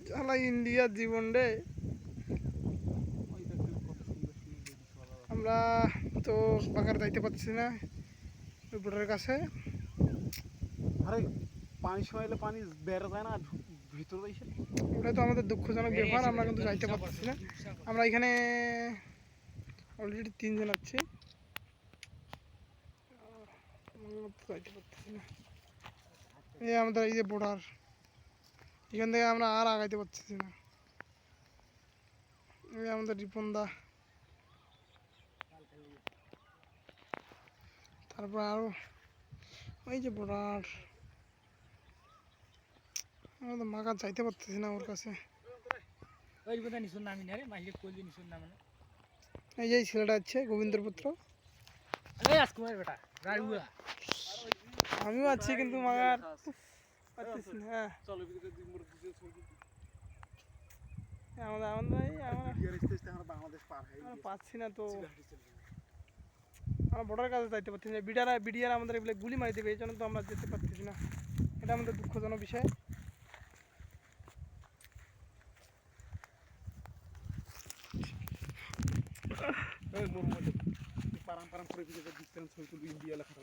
চালা ইন্ডিয়ার জীবন রে। আমরা তো বাগার যাইতে পারছি না বোর্ডের কাছে। আরে পানি সময় এলে পানি বেড়ে যায় না ভিতরে এসে। ওটা তো আমাদের দুঃখজনক ব্যাপার, আমরা কিন্তু যাইতে পারতেছি না। আমরা এখানে অলরেডি 3 জন আছি, যাইতে পারতেছি না। এই আমাদের এই যে বর্ডার, এখান থেকে আমরা আর আগাইতে পারতেছি না। এই আমাদের রিপনদা, তারপর আরো ওই যে বর্ডার, আমরা তো মাগা যাইতে পারতেছি না ওর কাছে। এই যে ছেলেটা আছে গোবিন্দর পুত্র, আমিও আছি কিন্তু মাগার পারতেছি না। হ্যাঁ বাংলাদেশ পার হয়ে পাচ্ছি না তো, আমরা বর্ডার কাছে যাইতে পারতেছি না। বিডিআর আমাদের এগুলো গুলি মারি দেবে, এই জন্য তো আমরা যেতে পারতেছি না। এটা আমাদের দুঃখজনক বিষয়। পারাম পারাম করে দিতে ইন্ডিয়া লেখা